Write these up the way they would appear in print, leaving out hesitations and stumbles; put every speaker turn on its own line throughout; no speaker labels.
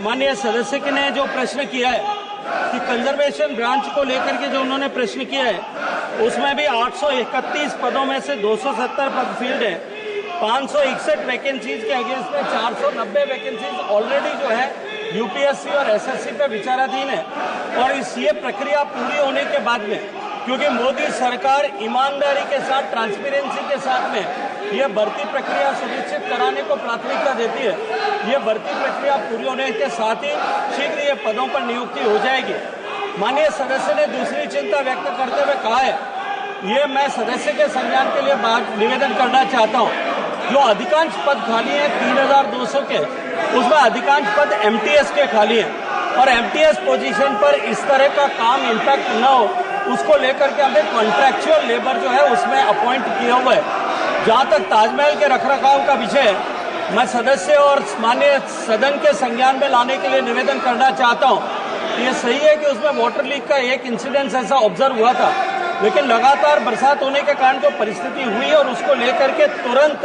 माननीय सदस्य ने जो प्रश्न किया है कि कंजर्वेशन ब्रांच को लेकर के जो उन्होंने प्रश्न किया है उसमें भी 831 पदों में से 270 पद फील्ड है। 561 वैकेंसीज के अगेंस्ट में 490 वैकेंसीज ऑलरेडी जो है यूपीएससी और एसएससी पे विचाराधीन है। और ये प्रक्रिया पूरी होने के बाद में, क्योंकि मोदी सरकार ईमानदारी के साथ, ट्रांसपेरेंसी के साथ में ये भर्ती प्रक्रिया सुनिश्चित कराने को प्राथमिकता देती है, ये भर्ती प्रक्रिया पूरी होने के साथ ही शीघ्र ये पदों पर नियुक्ति हो जाएगी। माननीय सदस्य ने दूसरी चिंता व्यक्त करते हुए कहा है, ये मैं सदस्य के संज्ञान के लिए निवेदन करना चाहता हूँ, जो अधिकांश पद खाली हैं 3200 के, उसमें अधिकांश पद एमटीएस के खाली हैं और एमटीएस पोजीशन पर इस तरह का काम इम्पैक्ट न हो उसको लेकर के हमें कॉन्ट्रैक्चुअल लेबर जो है उसमें अपॉइंट किया हुआ है। जहाँ तक ताजमहल के रखरखाव का विषय है, मैं सदस्य और माननीय सदन के संज्ञान में लाने के लिए निवेदन करना चाहता हूँ। ये सही है कि उसमें वाटर लीक का एक इंसिडेंस ऐसा ऑब्जर्व हुआ था, लेकिन लगातार बरसात होने के कारण जो परिस्थिति हुई और उसको लेकर के तुरंत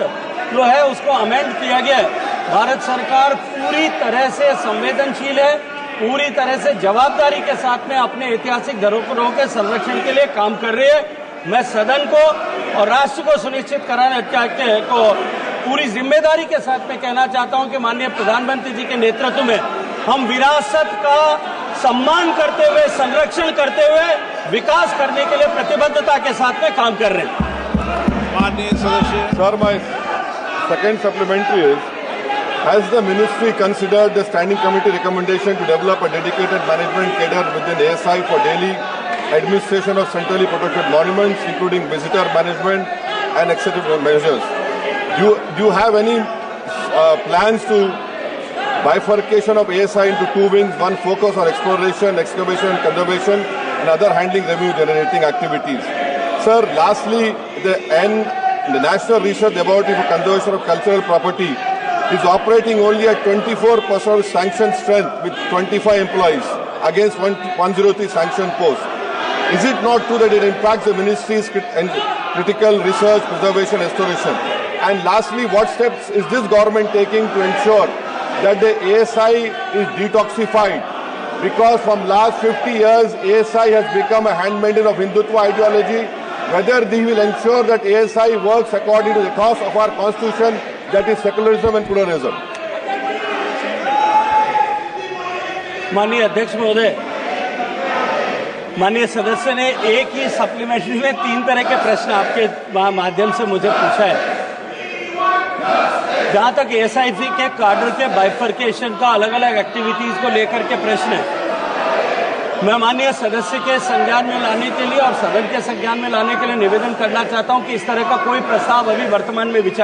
जो है उसको अमेंड किया गया है। भारत सरकार पूरी तरह से संवेदनशील है, पूरी तरह से जवाबदारी के साथ में अपने ऐतिहासिक धरोहरों के संरक्षण के लिए काम कर रही है। मैं सदन को और राष्ट्र को सुनिश्चित कराने को पूरी जिम्मेदारी के साथ में कहना चाहता हूं कि माननीय प्रधानमंत्री जी के नेतृत्व में हम विरासत का सम्मान करते हुए, संरक्षण करते हुए विकास करने के लिए प्रतिबद्धता के साथ में काम कर रहे हैं।
माननीय सदस्य
sir, my second supplementary is, has the ministry considered the standing committee recommendation to develop a dedicated management cadre within ASI for daily administration of centrally protected monuments, including visitor management and etc. measures? Do you have any plans to bifurcation of ASI into two wings, one focus on exploration, excavation and conservation, and other handling revenue generating activities? Sir, lastly, the National Research Laboratory for Conservation of Cultural Property is operating only at 24% sanctioned strength with 25 employees against 103 sanctioned posts. Is it not true that it impacts the ministry's critical research, preservation, restoration? And lastly, what steps is this government taking to ensure that the ASI is detoxified? Because from last 50 years, ASI has become a handmaiden of Hindutva ideology. Whether they will ensure that ASI works according to the cause of our constitution, that is secularism and pluralism.
माननीय अध्यक्ष महोदय, माननीय सदस्य ने एक ही supplementary में 3 तरह के प्रश्न आपके माध्यम से मुझे पूछा है। जहां तक एसआईसी के कार्डर के बाइफर्केशन का अलग अलग एक्टिविटीज को लेकर के प्रश्न है, मैं माननीय सदस्य के संज्ञान में लाने के लिए और सदन के संज्ञान में लाने के लिए निवेदन करना चाहता हूं कि इस तरह का कोई प्रस्ताव अभी वर्तमान में विचार